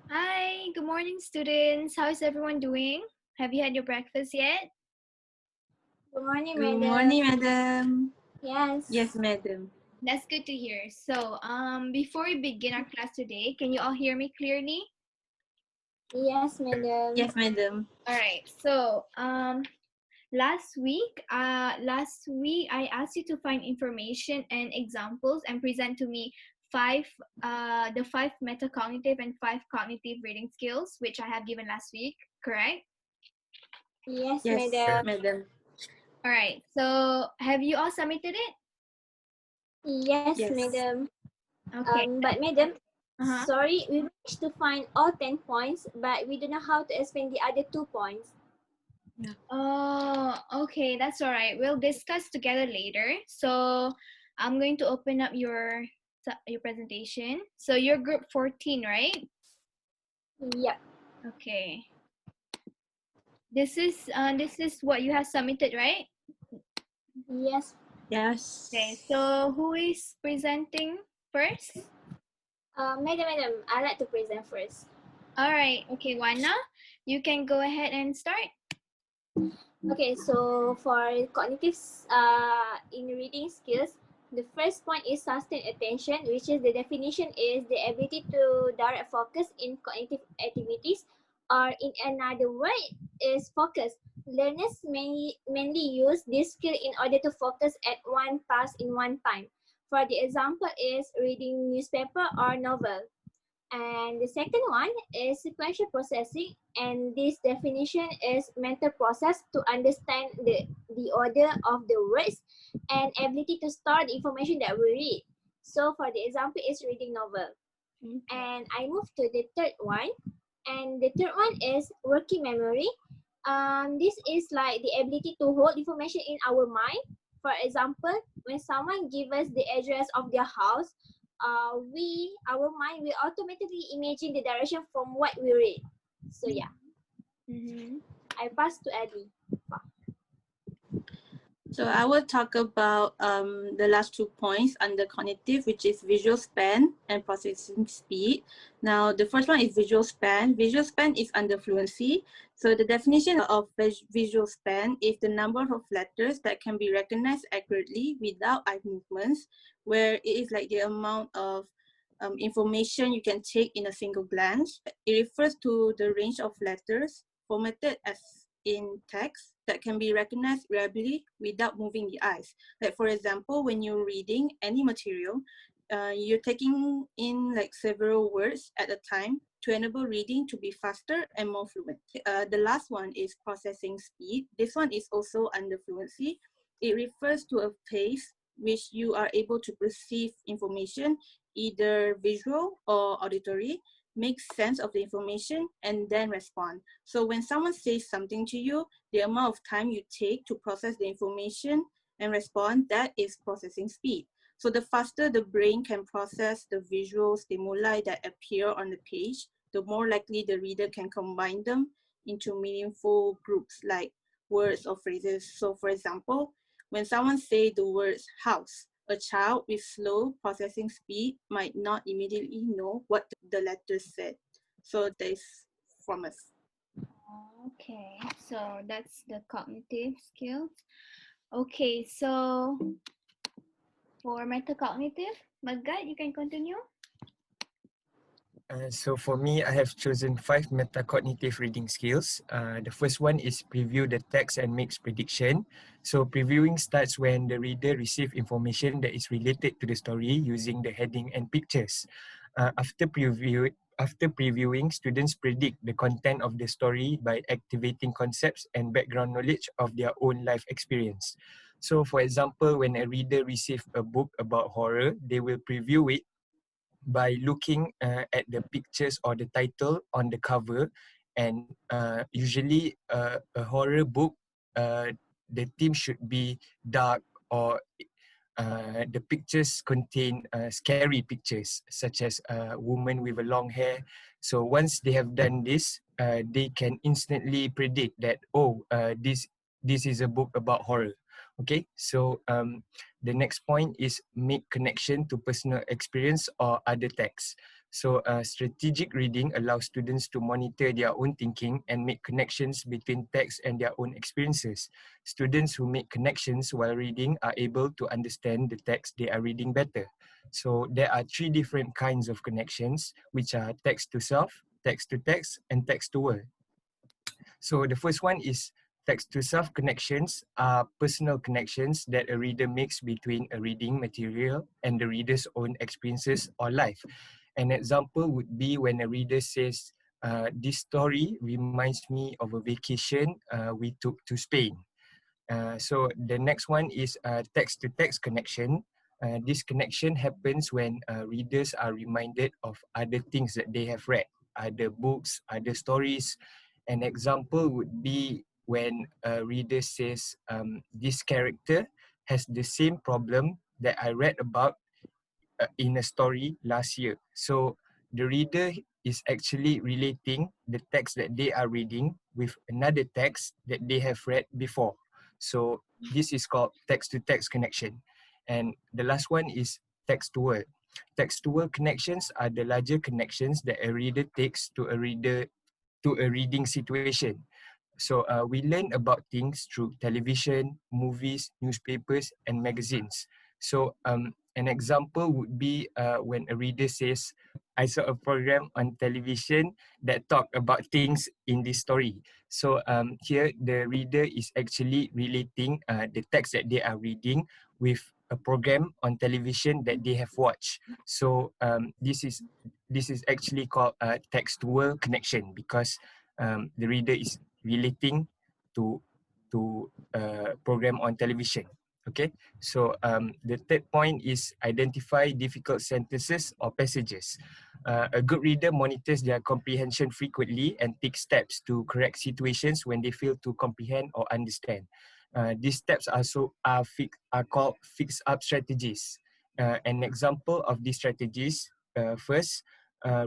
Hi, good morning, students. How is everyone doing? Have you had your breakfast yet? Good morning, Good madam. morning, madam. Yes. Yes, madam. That's good to hear. So, before we begin our class today, can you all hear me clearly? Yes, madam. Yes, madam. All right. So, last week I asked you to find information and examples and present to me the five metacognitive and five cognitive reading skills, which I have given last week. Correct? Yes, Yes, madam. madam. All right. So, have you all submitted it? Yes, Yes. madam. Okay. But madam, Uh-huh. sorry, we managed to find all 10 points, but we don't know how to explain the other 2 points. Oh, okay, that's all right. We'll discuss together later. So I'm going to open up your presentation. So you're group 14, right? Yep. Okay. This is what you have submitted, right? Yes. Okay. Yes. So who is presenting first? Madam, I'd like to present first. All right. Okay, Wana, you can go ahead and start. Okay, so for cognitive in reading skills, the first point is sustained attention, which is the definition is the ability to direct focus in cognitive activities, or in another word is focus. Learners mainly use this skill in order to focus at one task in one time. For the example is reading newspaper or novel. And the second one is sequential processing, and this definition is mental process to understand the order of the words and ability to store the information that we read. So for the example is reading novel. Okay. And I move to the third one. And the third one is working memory. This is like the ability to hold information in our mind. For example, when someone gives us the address of their house, our mind will automatically imagine the direction from what we read. So yeah, Mm-hmm. I pass to Abby. So I will talk about the last 2 points under cognitive, which is visual span and processing speed. Now, the first one is visual span. Visual span is under fluency. So the definition of visual span is the number of letters that can be recognized accurately without eye movements, where it is like the amount of information you can take in a single glance. It refers to the range of letters formatted as in text that can be recognized reliably without moving the eyes. Like for example, when you're reading any material, you're taking in like several words at a time to enable reading to be faster and more fluent. The last one is processing speed. This one is also under fluency. It refers to a pace which you are able to perceive information, either visual or auditory, make sense of the information, and then respond. So when someone says something to you, the amount of time you take to process the information and respond, that is processing speed. So the faster the brain can process the visual stimuli that appear on the page, the more likely the reader can combine them into meaningful groups like words or phrases. So for example, when someone say the words house, a child with slow processing speed might not immediately know what the letters said. So that is from us. Okay, so that's the cognitive skills. Okay, so for metacognitive, Magad, you can continue. So for me, I have chosen 5 metacognitive reading skills. The first one is preview the text and makes prediction. So previewing starts when the reader receives information that is related to the story using the heading and pictures. After previewing, students predict the content of the story by activating concepts and background knowledge of their own life experience. So for example, when a reader receives a book about horror, they will preview it by looking at the pictures or the title on the cover. And usually a horror book, the theme should be dark, or the pictures contain scary pictures such as a woman with a long hair. So once they have done this, they can instantly predict that, this is a book about horror. Okay, so the next point is make connection to personal experience or other texts. So strategic reading allows students to monitor their own thinking and make connections between text and their own experiences. Students who make connections while reading are able to understand the text they are reading better. So there are three different kinds of connections, which are text to self, text to text, and text to word. So the first one is text to self connections are personal connections that a reader makes between a reading material and the reader's own experiences or life. An example would be when a reader says, this story reminds me of a vacation we took to Spain. So the next one is text-to-text connection. This connection happens when readers are reminded of other things that they have read, other books, other stories. An example would be when a reader says, this character has the same problem that I read about in a story last year. So the reader is actually relating the text that they are reading with another text that they have read before. So this is called text-to-text connection. And the last one is text-to-word. Text-to-word connections are the larger connections that a reader takes to a reading situation. So we learn about things through television, movies, newspapers, and magazines. So an example would be when a reader says, I saw a program on television that talked about things in this story. So here the reader is actually relating the text that they are reading with a program on television that they have watched. So this is actually called a text-to-word connection because the reader is relating to a program on television. Okay, so the third point is identify difficult sentences or passages. A good reader monitors their comprehension frequently and takes steps to correct situations when they fail to comprehend or understand. These steps are called fix-up strategies. An example of these strategies, first,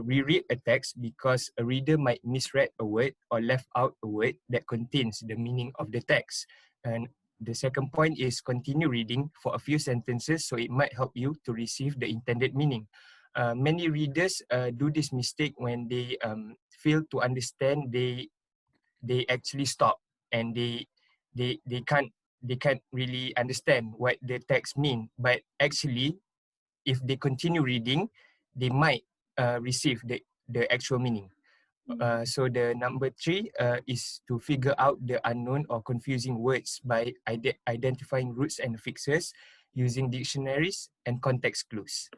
reread a text because a reader might misread a word or left out a word that contains the meaning of the text. And the second point is continue reading for a few sentences so it might help you to receive the intended meaning. Many readers do this mistake when they fail to understand. They actually stop and they can't really understand what the text mean. But actually, if they continue reading, they might receive the actual meaning. So the number three is to figure out the unknown or confusing words by identifying roots and fixes using dictionaries and context clues.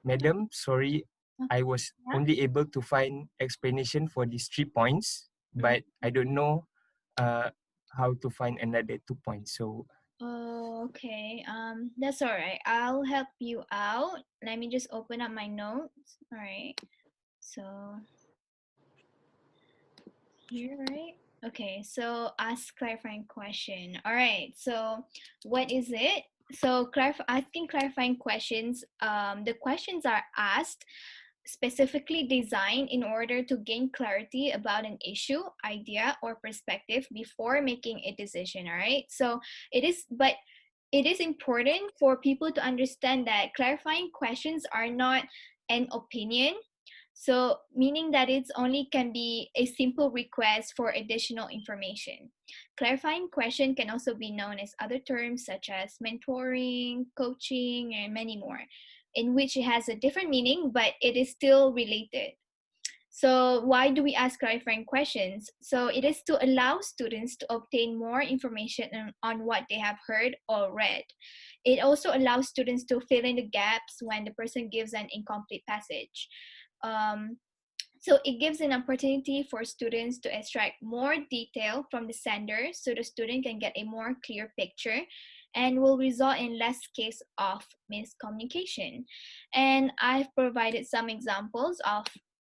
Madam, sorry, I was only able to find explanation for these 3 points, but I don't know how to find another 2 points. So Oh, okay. That's all right. I'll help you out. Let me just open up my notes. All right. So here, right? Okay. So ask clarifying question. All right. So what is it? So asking clarifying questions. The questions are asked specifically designed in order to gain clarity about an issue, idea, or perspective before making a decision. All right. So it is important for people to understand that clarifying questions are not an opinion. So, meaning that it's only can be a simple request for additional information. Clarifying question can also be known as other terms such as mentoring, coaching, and many more, in which it has a different meaning, but it is still related. So why do we ask clarifying questions? So it is to allow students to obtain more information on what they have heard or read. It also allows students to fill in the gaps when the person gives an incomplete passage. Um, so it gives an opportunity for students to extract more detail from the sender so the student can get a more clear picture and will result in less case of miscommunication. And I've provided some examples of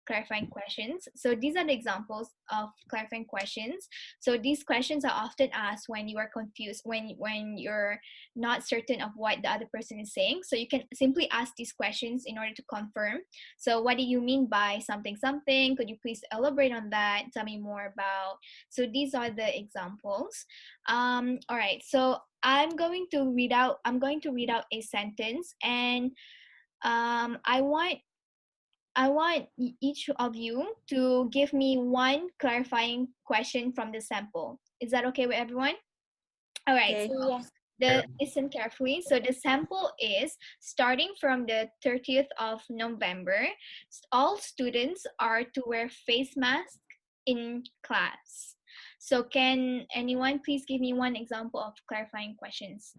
clarifying questions. So these are the examples of clarifying questions. So these questions are often asked when you are confused, when you're not certain of what the other person is saying. So you can simply ask these questions in order to confirm. So what do you mean by something something? Could you please elaborate on that? Tell me more about. So these are the examples. All right. So I'm going to read out a sentence, and I want I want each of you to give me one clarifying question from the sample. Is that okay with everyone? All right, Okay. so Yes. listen carefully. So the sample is starting from the 30th of November. All students are to wear face masks in class. So can anyone please give me one example of clarifying questions?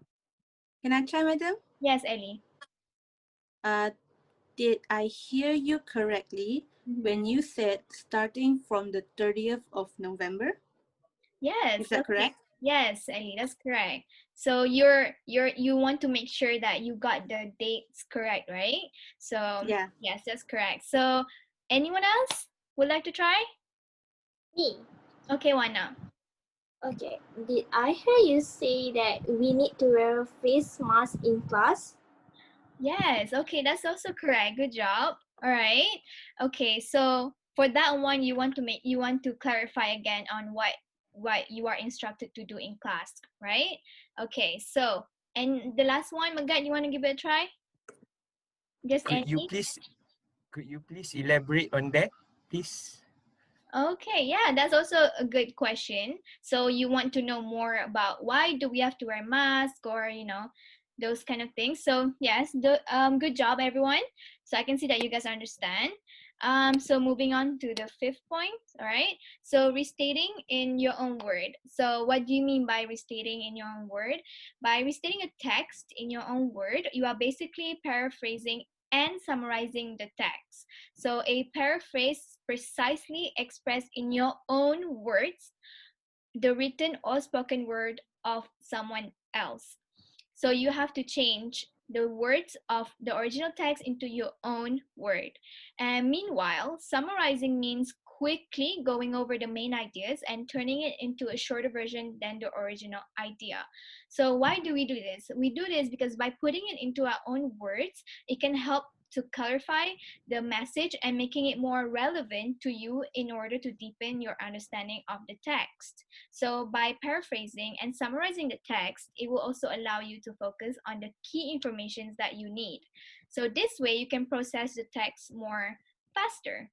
Can I try, madam? Yes, Ellie. Did I hear you correctly when you said starting from the 30th of November? Yes, Is that okay. correct? Yes, Ellie, that's correct. So you want to make sure that you got the dates correct, right? So Yeah. yes, that's correct. So anyone else would like to try? Me. Okay, Wana. Okay. Did I hear you say that we need to wear face mask in class? Yes, okay, that's also correct. Good job. All right. Okay, so for that one, you want to clarify again on what you are instructed to do in class, right? Okay, so and the last one, Magat, you want to give it a try? Just Could you any? please elaborate on that, please? Okay, yeah, that's also a good question. So you want to know more about why do we have to wear mask or those kind of things. So yes, good job everyone. So I can see that you guys understand. So moving on to the fifth point. All right. So restating in your own word. So what do you mean by restating in your own word? By restating a text in your own word, you are basically paraphrasing and summarizing the text. So a paraphrase precisely expressed in your own words the written or spoken word of someone else. So you have to change the words of the original text into your own word. And meanwhile, summarizing means quickly going over the main ideas and turning it into a shorter version than the original idea. So why do we do this? We do this because by putting it into our own words, it can help to clarify the message and making it more relevant to you in order to deepen your understanding of the text. So by paraphrasing and summarizing the text, it will also allow you to focus on the key informations that you need. So this way you can process the text more faster.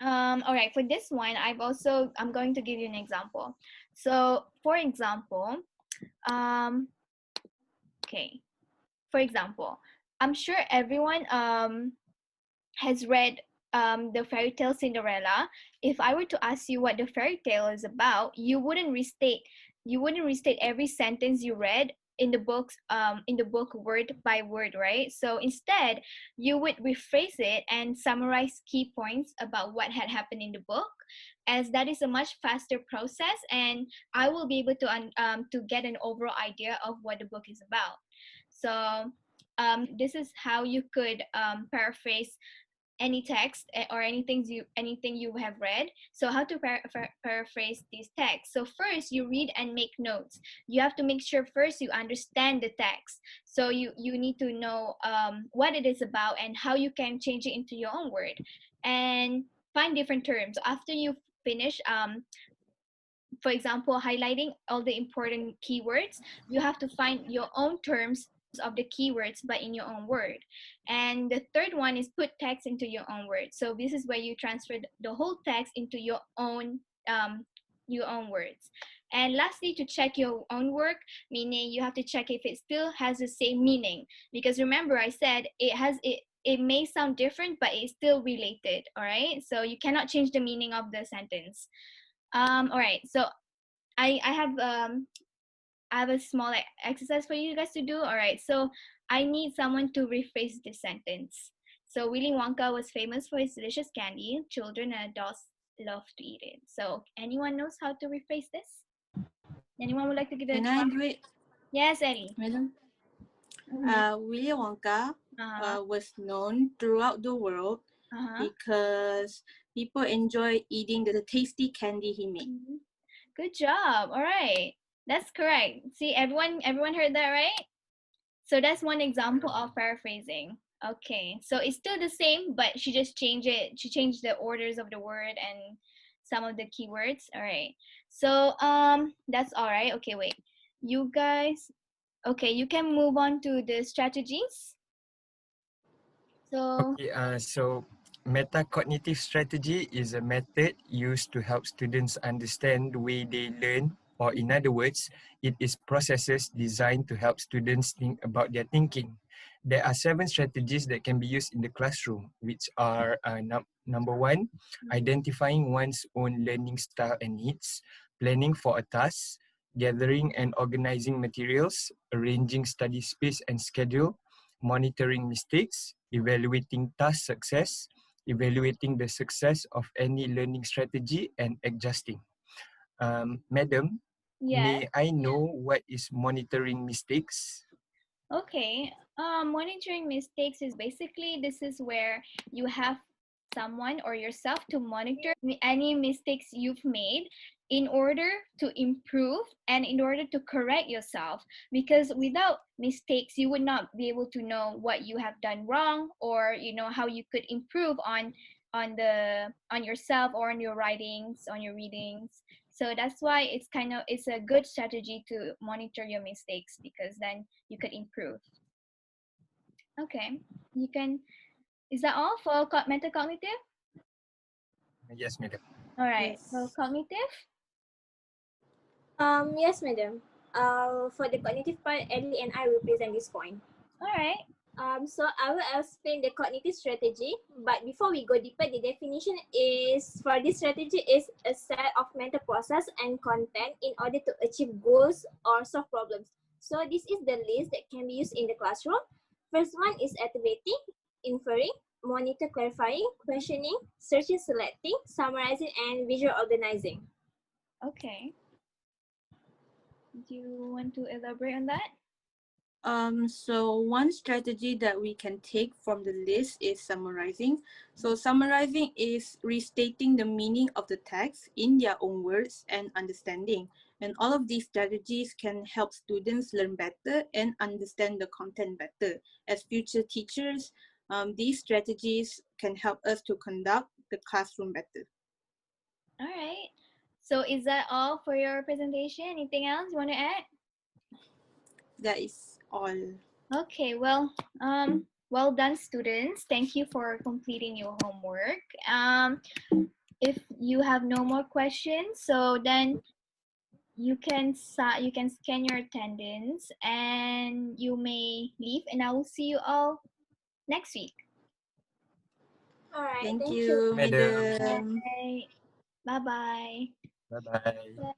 All right, for this one, I'm going to give you an example. So for example, um, okay, for example, I'm sure everyone has read the fairy tale Cinderella. If I were to ask you what the fairy tale is about, you wouldn't restate every sentence you read in the book word by word, right? So instead, you would rephrase it and summarize key points about what had happened in the book, as that is a much faster process, and I will be able to get an overall idea of what the book is about. So this is how you could paraphrase any text or anything you have read. So how to paraphrase these texts? So first you read and make notes. You have to make sure first you understand the text. So you need to know what it is about and how you can change it into your own word, and find different terms. After you finish for example, highlighting all the important keywords, you have to find your own terms of the keywords but in your own word. And the third one is put text into your own words. So this is where you transfer the whole text into um, your own words. And lastly, to check your own work, meaning you have to check if it still has the same meaning. Because remember, I said it may sound different, but it's still related. All right. So you cannot change the meaning of the sentence. All right. So I have a small exercise for you guys to do. All right. So I need someone to rephrase this sentence. So Willy Wonka was famous for his delicious candy. Children and adults love to eat it. So anyone knows how to rephrase this? Anyone would like to give it a Can try? I do it, Yes, Ellie. madam? Willy Wonka Uh-huh. was known throughout the world Uh-huh. because people enjoy eating the tasty candy he made. Mhm. Good job. All right. That's correct. See, everyone heard that, right? So that's one example of paraphrasing. Okay, so it's still the same, but she just changed it. She changed the orders of the word and some of the keywords. All right. So that's all right. Okay, wait. You guys, okay, you can move on to the strategies. So Okay, so Metacognitive strategy is a method used to help students understand the way they learn, or in other words, it is processes designed to help students think about their thinking. There are 7 strategies that can be used in the classroom, which are number 1, identifying one's own learning style and needs, planning for a task, gathering and organizing materials, arranging study space and schedule, monitoring mistakes, evaluating task success, evaluating the success of any learning strategy, and adjusting. Madam, Yes. may I know what is monitoring mistakes? Okay. Monitoring mistakes is basically this is where you have someone or yourself to monitor any mistakes you've made in order to improve and in order to correct yourself, because without mistakes you would not be able to know what you have done wrong, or how you could improve on yourself or on your writings, on your readings. So that's why it's a good strategy to monitor your mistakes, because then you could improve. Okay, you can. Is that all for metacognitive? Yes, madam. All right. Yes. For cognitive. Yes, madam. For the cognitive part, Ellie and I will present this point. All right. So I will explain the cognitive strategy, but before we go deeper, the definition is for this strategy is a set of mental process and content in order to achieve goals or solve problems. So this is the list that can be used in the classroom. First one is activating, inferring, monitor clarifying, questioning, searching selecting, summarizing, and visual organizing. Okay. Do you want to elaborate on that? So one strategy that we can take from the list is summarizing. So summarizing is restating the meaning of the text in their own words and understanding. And all of these strategies can help students learn better and understand the content better. As future teachers, these strategies can help us to conduct the classroom better. All right. So is that all for your presentation? Anything else you want to add? That is all. Okay, well done, students. Thank you for completing your homework. If you have no more questions, so then you can scan your attendance and you may leave, and I will see you all next week. All right, Thank thank you, you. Madam. madam. Bye. Bye-bye. Bye-bye.